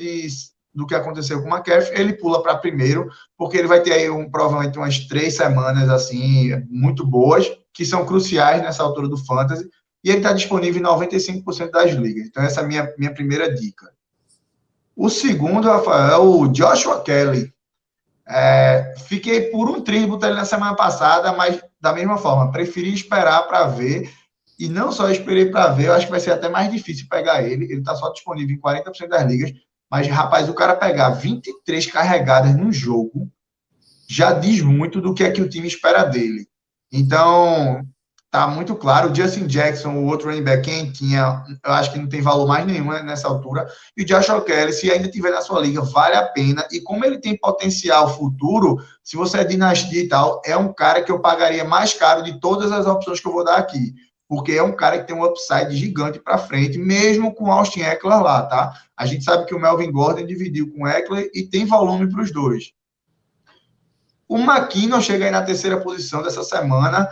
do que aconteceu com o McCaffrey, ele pula para primeiro, porque ele vai ter aí provavelmente umas 3 semanas, assim, muito boas, que são cruciais nessa altura do Fantasy, e ele está disponível em 95% das ligas. Então, essa é a minha primeira dica. O segundo, Rafael, é o Joshua Kelly. Fiquei por um tribo dele na semana passada, mas da mesma forma, preferi esperar para ver. E não só esperei para ver, eu acho que vai ser até mais difícil pegar ele. Ele está só disponível em 40% das ligas. Mas, rapaz, o cara pegar 23 carregadas num jogo já diz muito do que é que o time espera dele. Então, tá muito claro. O Justin Jackson, o outro running back, quem tinha, eu acho que não tem valor mais nenhum nessa altura. E o Joshua Kelly, se ainda tiver na sua liga, vale a pena. E como ele tem potencial futuro, se você é dinastia e tal, é um cara que eu pagaria mais caro de todas as opções que eu vou dar aqui. Porque é um cara que tem um upside gigante para frente, mesmo com o Austin Eckler lá, tá? A gente sabe que o Melvin Gordon dividiu com o Eckler e tem volume para os dois. O McKinnon chega aí na terceira posição dessa semana.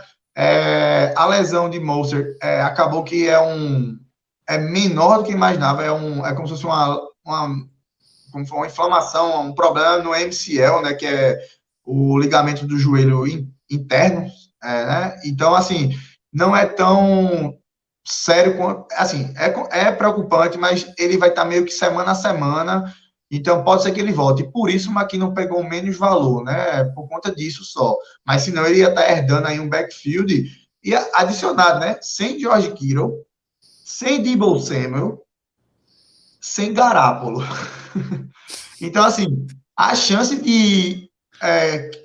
A lesão de Mostert acabou que é menor do que imaginava. É como se fosse uma inflamação, um problema no MCL, né, que é o ligamento do joelho interno. Né? Então, assim, não é tão sério, assim, é preocupante, mas ele vai estar meio que semana a semana, então pode ser que ele volte. Por isso o McKinnon pegou menos valor, né? Por conta disso só. Mas senão ele ia estar herdando aí um backfield e adicionado, né? Sem George Kittle, sem Deebo Samuel, sem Garoppolo. Então, assim, a chance de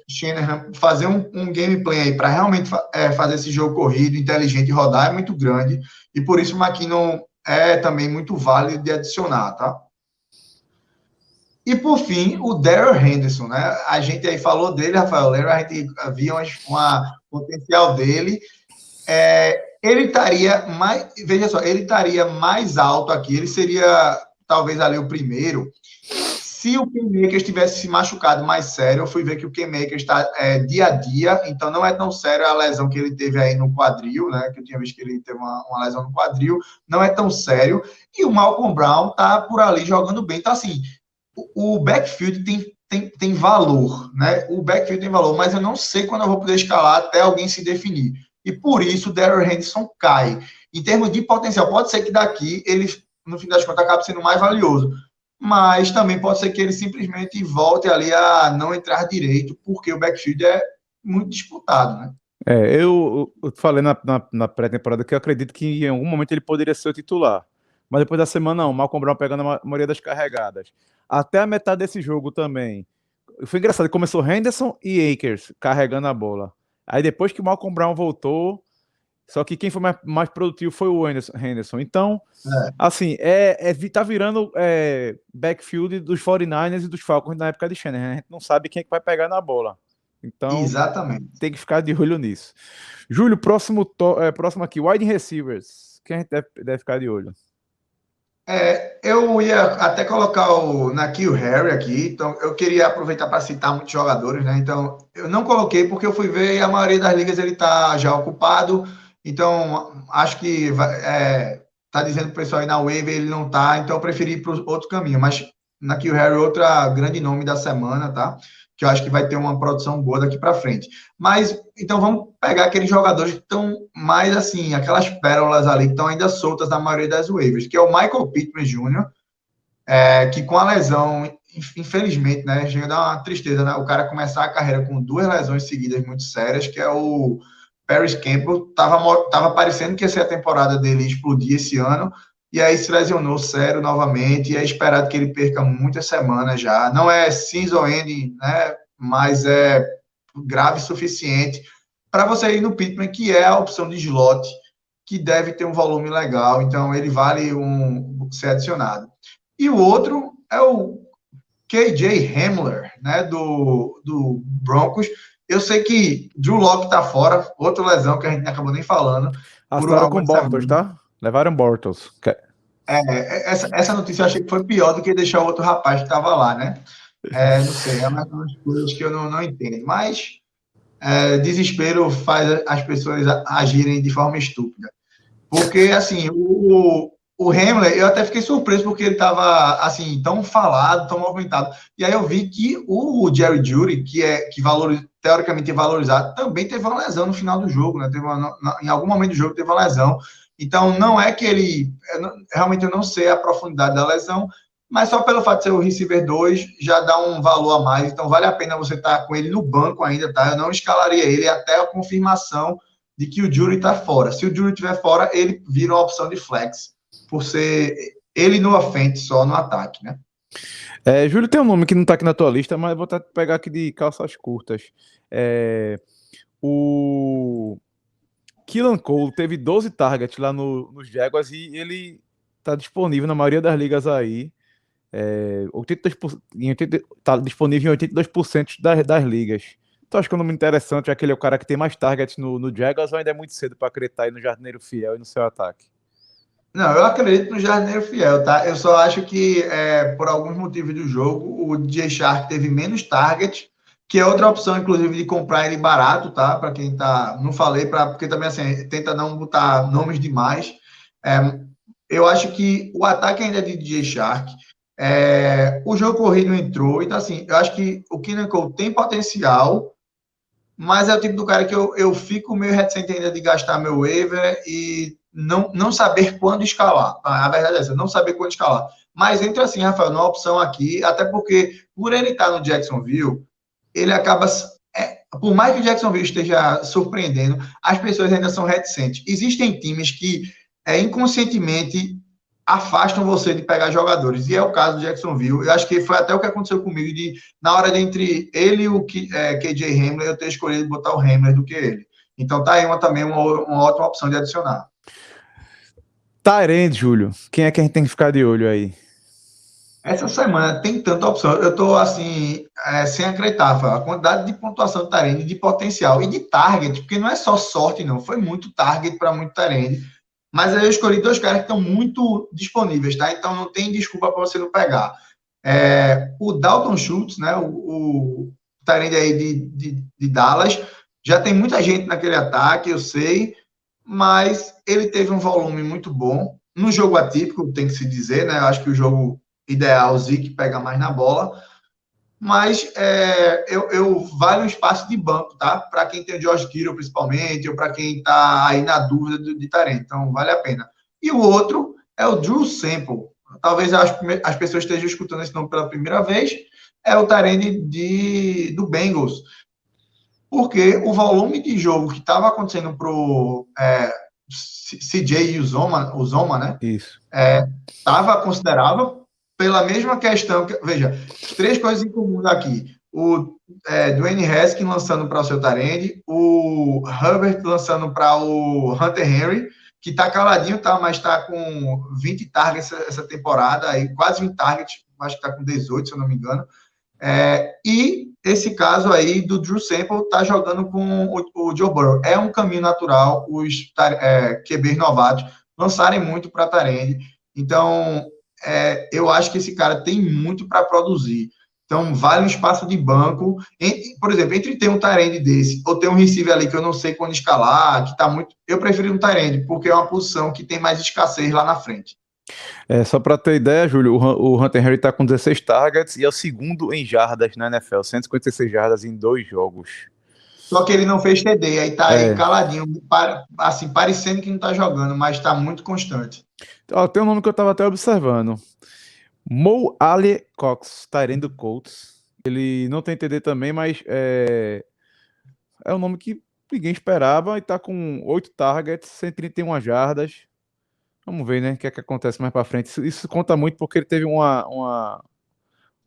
Shanahan fazer um gameplay aí para realmente fazer esse jogo corrido, inteligente e rodar é muito grande, e por isso o McKinnon é também muito válido de adicionar, tá? E por fim, o Darrell Henderson, né? A gente aí falou dele, Rafael Lero, a gente via uma potencial dele. Ele estaria mais, veja só, ele estaria mais alto aqui, ele seria talvez ali o primeiro. Se o K-Maker tivesse se machucado mais sério, eu fui ver que o K-Maker está dia a dia, então não é tão sério a lesão que ele teve aí no quadril, né? Que eu tinha visto que ele teve uma lesão no quadril, não é tão sério. E o Malcolm Brown tá por ali jogando bem. Então, assim, o backfield tem valor, né? O backfield tem valor, mas eu não sei quando eu vou poder escalar até alguém se definir. E por isso o Darrell Henderson cai. Em termos de potencial, pode ser que daqui ele, no fim das contas, acabe sendo mais valioso. Mas também pode ser que ele simplesmente volte ali a não entrar direito, porque o backfield é muito disputado, né? Eu falei na pré-temporada que eu acredito que em algum momento ele poderia ser o titular. Mas depois da semana, não. O Malcolm Brown pegando a maioria das carregadas. Até a metade desse jogo também. Foi engraçado, começou Henderson e Akers carregando a bola. Aí depois que o Malcolm Brown voltou, só que quem foi mais produtivo foi o Henderson. Então, assim, tá virando backfield dos 49ers e dos Falcons na época de Shanahan. A gente não sabe quem é que vai pegar na bola. Então, exatamente. Tem que ficar de olho nisso. Júlio, próximo aqui, wide receivers. Quem a gente deve ficar de olho? Eu ia até colocar o N'Keal Harry aqui, então eu queria aproveitar para citar muitos jogadores, né? Então eu não coloquei porque eu fui ver e a maioria das ligas ele está já ocupado, então acho que tá dizendo para o pessoal aí na waiver ele não tá, então eu preferi ir para outro caminho, mas N'Keal Harry é outra grande nome da semana, tá? Que eu acho que vai ter uma produção boa daqui para frente. Mas, então vamos pegar aqueles jogadores que estão mais assim, aquelas pérolas ali que estão ainda soltas na maioria das waivers, que é o Michael Pittman Jr., que com a lesão, infelizmente, né, chega a dar uma tristeza, né? O cara começar a carreira com 2 lesões seguidas muito sérias, que é o Paris Campbell, tava parecendo que ia ser a temporada dele explodir esse ano, e aí se lesionou sério novamente, e é esperado que ele perca muitas semanas já. Não é season-ending, né, mas é grave o suficiente para você ir no Pittman, que é a opção de slot, que deve ter um volume legal, então ele vale ser adicionado. E o outro é o KJ Hamler, né, do Broncos. Eu sei que Drew Lock tá fora, outra lesão que a gente não acabou nem falando. Assinaram com Bortles, tá? Levaram Bortles. Essa notícia eu achei que foi pior do que deixar o outro rapaz que estava lá, né? Não sei, é uma das coisas que eu não entendo. Mas desespero faz as pessoas agirem de forma estúpida. Porque, assim, o Hamler, eu até fiquei surpreso porque ele estava, assim, tão falado, tão movimentado. E aí eu vi que o Jerry Jeudy, teoricamente valorizado, também teve uma lesão no final do jogo, né? Em algum momento do jogo teve uma lesão. Então, não é que ele... realmente eu não sei a profundidade da lesão, mas só pelo fato de ser o receiver 2, já dá um valor a mais. Então, vale a pena você estar com ele no banco ainda, tá? Eu não escalaria ele até a confirmação de que o Jeudy está fora. Se o Jeudy estiver fora, ele vira uma opção de flex, por ser ele no offense, só no ataque, né? Júlio tem um nome que não está aqui na tua lista, mas vou pegar aqui de calças curtas. O Keelan Cole teve 12 targets lá nos Jaguars e ele está disponível na maioria das ligas aí. 82%, tá disponível em 82% das ligas. Então acho que é um nome interessante, já que ele é o cara que tem mais targets no Jaguars, ou ainda é muito cedo para acreditar aí no jardineiro fiel e no seu ataque? Não, eu acredito no jardineiro fiel, tá? Eu só acho que, por alguns motivos do jogo, o DJ Shark teve menos targets, que é outra opção, inclusive, de comprar ele barato, tá? Para quem tá... Não falei, porque também, assim, tenta não botar nomes demais. Eu acho que o ataque ainda é de DJ Shark. O jogo corrido entrou, então, assim, eu acho que o Keenan Cole tem potencial, mas é o tipo do cara que eu fico meio reticente ainda de gastar meu waiver e não saber quando escalar. Tá? A verdade é essa, não saber quando escalar. Mas entra assim, Rafael, numa opção aqui, até porque por ele estar no Jacksonville, ele acaba... por mais que o Jacksonville esteja surpreendendo, as pessoas ainda são reticentes. Existem times que inconscientemente afastam você de pegar jogadores. E é o caso do Jacksonville. Eu acho que foi até o que aconteceu comigo, na hora de entre ele e o KJ Hamler, eu ter escolhido botar o Hamler do que ele. Então tá aí também uma ótima opção de adicionar. Tyrande, Júlio. Quem é que a gente tem que ficar de olho aí? Essa semana tem tanta opção. Eu tô assim, sem acreditar, a quantidade de pontuação do Tyrande, de potencial e de target, porque não é só sorte, não. Foi muito target para muito Tyrande. Mas aí eu escolhi dois caras que estão muito disponíveis, tá? Então não tem desculpa para você não pegar. O Dalton Schultz, né? O Tyrande aí de Dallas, já tem muita gente naquele ataque, eu sei, mas ele teve um volume muito bom. No jogo atípico, tem que se dizer, né? Eu acho que o jogo ideal, o Zeke pega mais na bola, mas eu vale um espaço de banco, tá? Para quem tem o Josh Kittle, principalmente, ou para quem está aí na dúvida de Tarente, então vale a pena. E o outro é o Drew Sample. Talvez as pessoas estejam escutando esse nome pela primeira vez, é o Tarente do Bengals, porque o volume de jogo que estava acontecendo pro CJ Uzoma, né? Isso. Estava considerável pela mesma questão. Veja, três coisas em comum aqui. O Dwayne Haskins lançando para o seu Tyrande, o Herbert lançando para o Hunter Henry, que está caladinho, tá, mas está com 20 targets essa temporada, aí, quase 20 targets, acho que está com 18, se eu não me engano. E esse caso aí do Drew Sample está jogando com o Joe Burrow. É um caminho natural os QBs novatos lançarem muito para Tyrande. Então, eu acho que esse cara tem muito para produzir. Então, vale um espaço de banco. Por exemplo, entre ter um Tyrande desse ou ter um receiver ali que eu não sei quando escalar, que está muito. Eu prefiro um Tyrande, porque é uma posição que tem mais escassez lá na frente. Só para ter ideia, Júlio, o Hunter Henry está com 16 targets e é o segundo em jardas na NFL, 156 jardas em 2 jogos. Só que ele não fez TD, aí tá aí caladinho, assim, parecendo que não tá jogando, mas tá muito constante. Tem um nome que eu tava até observando. Mo Alie-Cox, Tyrande do Colts. Ele não tem TD também, mas é um nome que ninguém esperava e tá com 8 targets, 131 jardas. Vamos ver, né, o que é que acontece mais pra frente. Isso conta muito porque ele teve uma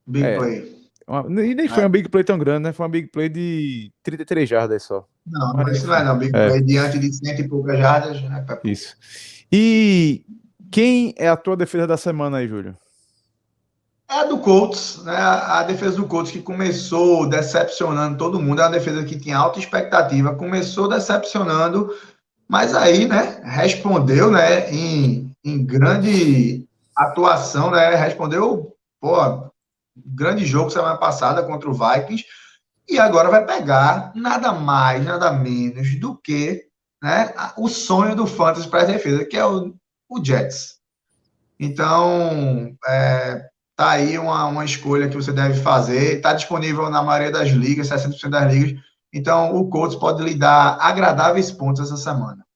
Big play. E nem foi uma big play tão grande, né? Foi uma big play de 33 jardas só. Não, mas isso não é não. Big play diante de 100 e poucas jardas, né? Isso. E quem é a tua defesa da semana aí, Júlio? É a do Colts, né? A defesa do Colts que começou decepcionando todo mundo. É uma defesa que tinha alta expectativa. Começou decepcionando, mas aí, né? Respondeu, né? Em grande atuação, né? Respondeu, pô, grande jogo semana passada contra o Vikings. E agora vai pegar nada mais, nada menos do que, né, o sonho do Fantasy para a defesa, que é o Jets. Então, tá aí uma escolha que você deve fazer. Está disponível na maioria das ligas, 60% das ligas. Então, o Colts pode lhe dar agradáveis pontos essa semana.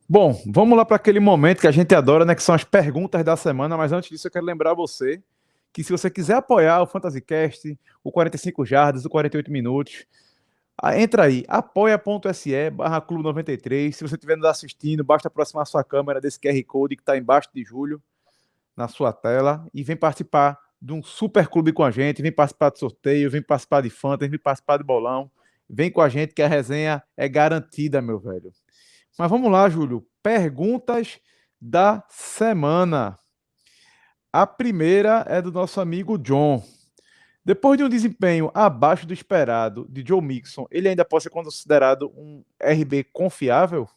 Bom, vamos lá para aquele momento que a gente adora, né? Que são as perguntas da semana. Mas antes disso, eu quero lembrar você que se você quiser apoiar o FantasyCast, o 45 Jardas, o 48 Minutos, entra aí, apoia.se/Clube93. Se você estiver nos assistindo, basta aproximar a sua câmera desse QR Code que está embaixo de Júlio, na sua tela, e vem participar de um super clube com a gente, vem participar de sorteio, vem participar de fantasy, vem participar de bolão. Vem com a gente que a resenha é garantida, meu velho. Mas vamos lá, Júlio. Perguntas da semana. A primeira é do nosso amigo John. Depois de um desempenho abaixo do esperado de Joe Mixon, ele ainda pode ser considerado um RB confiável?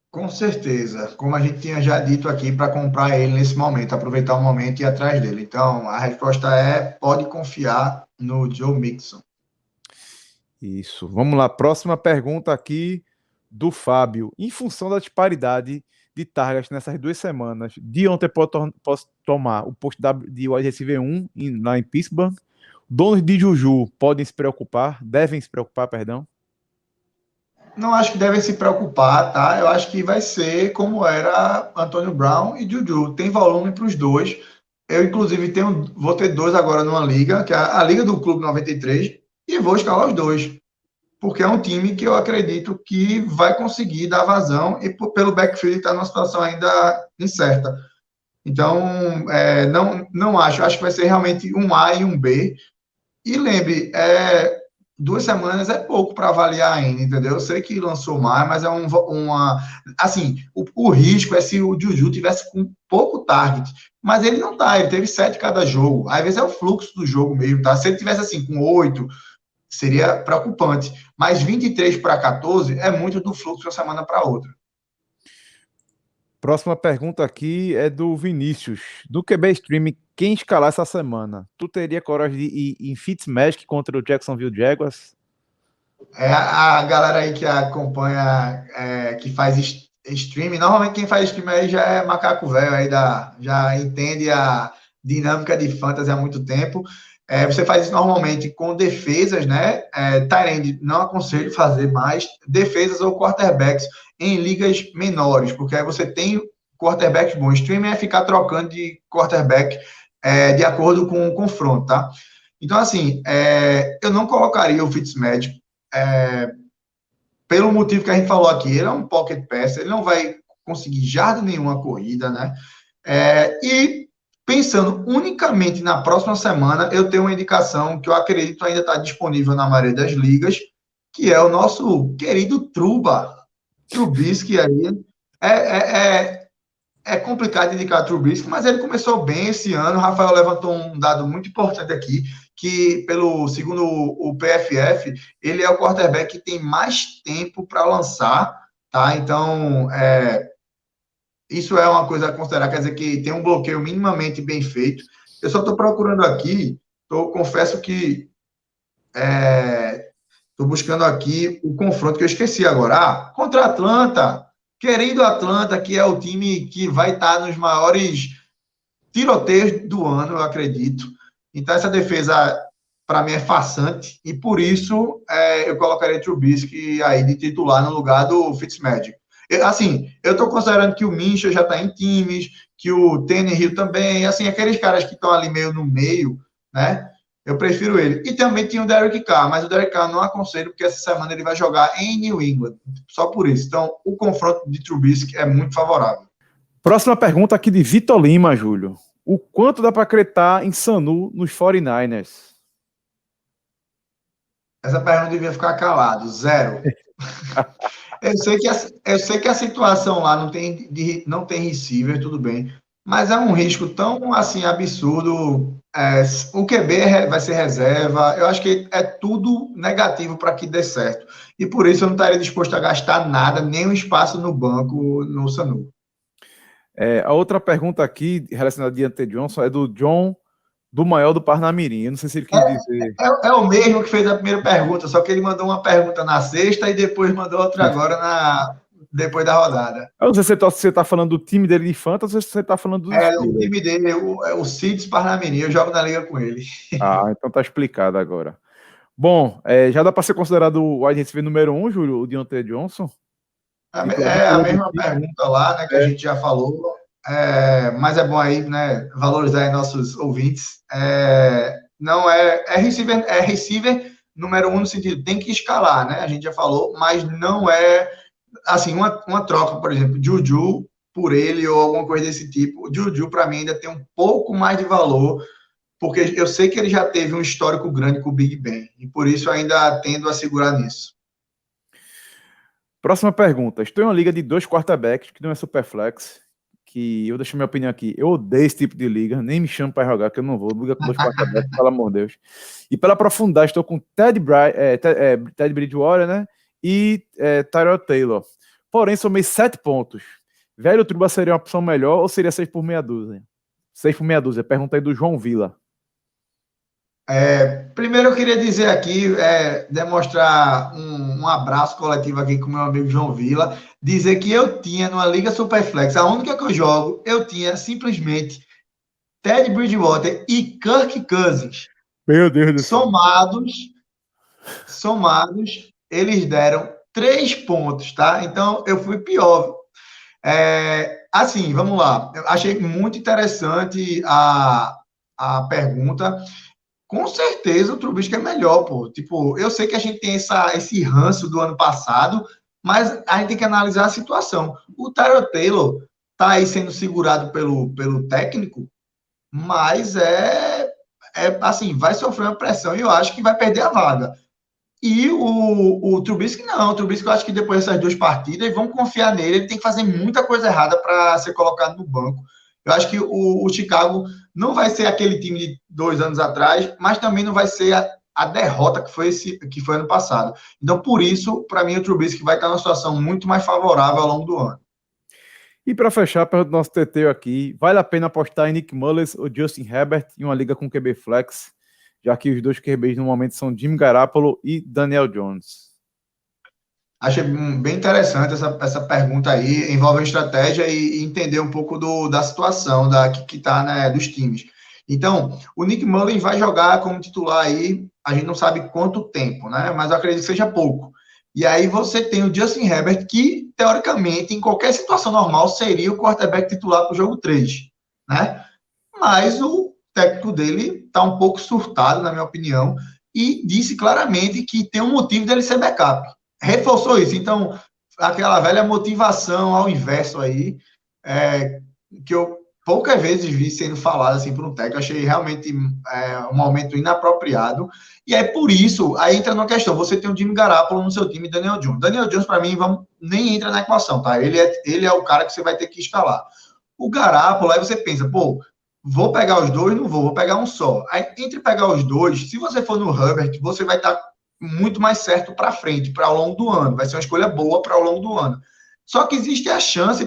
Com certeza. Como a gente tinha já dito aqui, para comprar ele nesse momento, aproveitar o momento e ir atrás dele. Então, a resposta pode confiar no Joe Mixon. Isso. Vamos lá. Próxima pergunta aqui do Fábio. Em função da disparidade de targets nessas 2 semanas, Deontay pode tomar o posto de wide receiver 1 lá em Pittsburgh. Donos de Juju podem se preocupar, devem se preocupar, perdão. Não acho que devem se preocupar, tá? Eu acho que vai ser como era Antônio Brown e Juju. Tem volume para os dois. Eu, inclusive, vou ter 2 agora numa liga, que é a Liga do Clube 93, e vou escalar os 2. porque é um time que eu acredito que vai conseguir dar vazão e pelo backfield está numa situação ainda incerta. Então, não acho que vai ser realmente um A e um B. E lembre, 2 semanas é pouco para avaliar ainda, entendeu? Eu sei que lançou mais, mas é uma. Assim, o risco é se o Juju tivesse com pouco target, mas ele não tá, ele teve 7 cada jogo. Às vezes é o fluxo do jogo mesmo, tá? Se ele tivesse assim com 8, seria preocupante. Mas 23 para 14 é muito do fluxo de uma semana para outra. Próxima pergunta aqui é do Vinícius. Do QB Stream, quem escalar essa semana? Tu teria coragem de ir em Fitzmagic contra o Jacksonville Jaguars? A galera aí que acompanha, que faz stream, normalmente quem faz stream aí já é macaco velho, aí já entende a dinâmica de fantasy há muito tempo. Você faz isso normalmente com defesas, né? Tyrande, não aconselho fazer mais defesas ou quarterbacks em ligas menores, porque aí você tem quarterbacks bons. Streaming é ficar trocando de quarterback de acordo com o confronto, tá? Então, assim, eu não colocaria o Fitzmagic pelo motivo que a gente falou aqui. Ele é um pocket passer, ele não vai conseguir jarda nenhuma corrida, né? E pensando unicamente na próxima semana, eu tenho uma indicação que eu acredito ainda está disponível na maioria das ligas, que é o nosso querido Trubisky aí. É, é, é, é complicado indicar Trubisky, mas ele começou bem esse ano. O Rafael levantou um dado muito importante aqui, que segundo o PFF, ele é o quarterback que tem mais tempo para lançar, tá? Então, isso é uma coisa a considerar, quer dizer que tem um bloqueio minimamente bem feito. Eu só estou procurando aqui, confesso que estou buscando aqui o confronto que eu esqueci agora. Contra a Atlanta, querido Atlanta, que é o time que vai estar nos maiores tiroteios do ano, eu acredito. Então, essa defesa, para mim, é façante, e por isso eu colocaria Trubisky aí de titular no lugar do Fitzmagic. Eu estou considerando que o Mincha já está em times, que o Tannehill também, assim, aqueles caras que estão ali meio no meio, né? Eu prefiro ele. E também tinha o Derek Carr, mas o Derek Carr não aconselho, porque essa semana ele vai jogar em New England, só por isso. Então, o confronto de Trubisky é muito favorável. Próxima pergunta aqui de Vitor Lima, Júlio. O quanto dá para acreditar em Sanu nos 49ers? Essa pergunta devia ficar calado, 0. Eu sei que a situação lá não tem receiver, tudo bem, mas é um risco tão assim absurdo. O QB vai ser reserva. Eu acho que é tudo negativo para que dê certo. E por isso eu não estaria disposto a gastar nada, nem um espaço no banco no Sanu. A outra pergunta aqui, relacionada a Deontay Johnson, é do John, do Maior do Parnamirim. Eu não sei se ele quis dizer. É o mesmo que fez a primeira pergunta, só que ele mandou uma pergunta na sexta e depois mandou outra agora depois da rodada. Eu não sei se você está falando do time dele de fantasy ou se você está falando do O time dele, o Cides Parnamirim, eu jogo na liga com ele. Então tá explicado agora. Bom, já dá para ser considerado o wide receiver número 1, Júlio, o Deontay Johnson? É a mesma pergunta lá, né, que a gente já falou, mas é bom aí, né, valorizar aí nossos ouvintes. Não é receiver número 1 no sentido, tem que escalar, né, a gente já falou, mas não é, assim, uma troca, por exemplo, Juju por ele ou alguma coisa desse tipo. O Juju, para mim, ainda tem um pouco mais de valor, porque eu sei que ele já teve um histórico grande com o Big Ben, e por isso eu ainda tendo a segurar nisso. Próxima pergunta. Estou em uma liga de 2 quarterbacks, que não é Superflex, que eu deixo minha opinião aqui. Eu odeio esse tipo de liga, nem me chamo para jogar, que eu não vou. Liga com 2 quarterbacks, pelo amor de Deus. E para aprofundar, estou com Ted Bridgewater, né? E Tyrell Taylor. Porém, somei 7 pontos. Velho Truba seria uma opção melhor ou seria 6 por meia dúzia? 6 por meia dúzia. Pergunta aí do João Vila. Primeiro eu queria dizer aqui, demonstrar um abraço coletivo aqui com meu amigo João Vila, dizer que eu tinha numa Liga Superflex, a única que eu jogo, eu tinha simplesmente Ted Bridgewater e Kirk Cousins. Meu Deus do céu. Somados, eles deram 3 pontos, tá? Então eu fui pior. Assim, vamos lá. Eu achei muito interessante a pergunta. Com certeza o Trubisky é melhor, pô. Tipo, eu sei que a gente tem esse ranço do ano passado, mas a gente tem que analisar a situação. O Tyrod Taylor tá aí sendo segurado pelo técnico, mas assim, vai sofrer uma pressão e eu acho que vai perder a vaga. E o Trubisky não, o Trubisky eu acho que depois dessas duas partidas vão confiar nele, ele tem que fazer muita coisa errada para ser colocado no banco. Eu acho que o Chicago não vai ser aquele time de 2 anos atrás, mas também não vai ser a derrota que foi ano passado. Então, por isso, para mim, o Trubisky vai estar numa situação muito mais favorável ao longo do ano. E para fechar, para o nosso TT aqui, vale a pena apostar em Nick Mullins ou Justin Herbert em uma liga com QB Flex, já que os dois QBs no momento são Jimmy Garoppolo e Daniel Jones? Achei bem interessante essa pergunta aí, envolve a estratégia e entender um pouco da situação que está, né, dos times. Então, o Nick Mullins vai jogar como titular aí, a gente não sabe quanto tempo, né? Mas eu acredito que seja pouco. E aí você tem o Justin Herbert, que, teoricamente, em qualquer situação normal, seria o quarterback titular para o jogo 3, né? Mas o técnico dele está um pouco surtado, na minha opinião, e disse claramente que tem um motivo dele ser backup. Reforçou isso. Então, aquela velha motivação ao inverso aí, que eu poucas vezes vi sendo falado assim por um técnico, achei realmente um momento inapropriado. E é por isso, aí entra na questão, você tem o Jimmy Garoppolo no seu time, Daniel Jones. Daniel Jones, para mim, nem entra na equação, tá? Ele é o cara que você vai ter que escalar. O Garoppolo, aí você pensa, pô, vou pegar os dois? Não vou pegar um só. Aí, entre pegar os dois, se você for no Herbert, você vai estar muito mais certo para frente, para ao longo do ano. Vai ser uma escolha boa para ao longo do ano. Só que existe a chance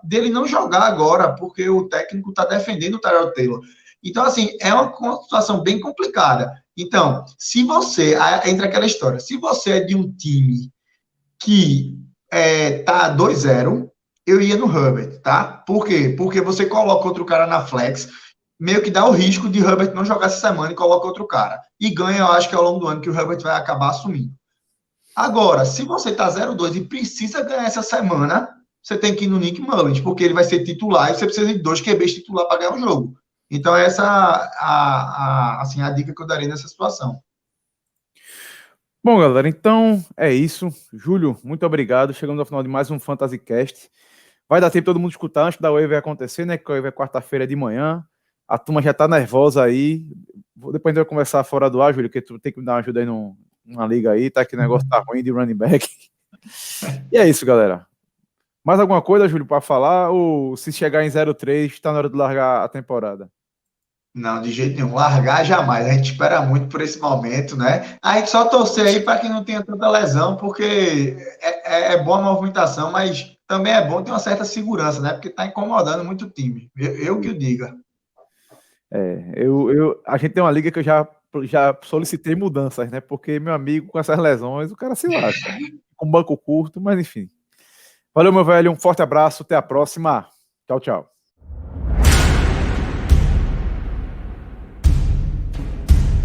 dele não jogar agora, porque o técnico está defendendo o Tyrod Taylor. Então, assim, é uma situação bem complicada. Então, se você, entra aquela história, se você é de um time que tá 2-0, eu ia no Herbert, tá? Por quê? Porque você coloca outro cara na flex, meio que dá o risco de Herbert não jogar essa semana e coloca outro cara. E ganha, eu acho que ao longo do ano que o Herbert vai acabar assumindo. Agora, se você tá 0-2 e precisa ganhar essa semana, você tem que ir no Nick Mullins, porque ele vai ser titular e você precisa de 2 QBs titular para ganhar o jogo. Então, essa assim, a dica que eu daria nessa situação. Bom, galera, então é isso. Júlio, muito obrigado. Chegamos ao final de mais um Fantasy Cast. Vai dar tempo todo mundo escutar antes da waiver acontecer, né? Que a waiver é quarta-feira de manhã. A turma já tá nervosa aí. Depois a gente vai conversar fora do ar, Júlio, que tu tem que me dar uma ajuda aí numa liga aí, tá? Que o negócio tá ruim de running back. E é isso, galera. Mais alguma coisa, Júlio, para falar? Ou se chegar em 0-3, tá na hora de largar a temporada? Não, de jeito nenhum. Largar jamais. A gente espera muito por esse momento, né? A gente só torcer aí para que não tenha tanta lesão, porque é boa a movimentação, mas também é bom ter uma certa segurança, né? Porque está incomodando muito o time. Eu que o diga. A gente tem uma liga que eu já solicitei mudanças, né? Porque meu amigo com essas lesões, o cara se lasca. Com banco curto, mas enfim. Valeu, meu velho. Um forte abraço. Até a próxima. Tchau, tchau.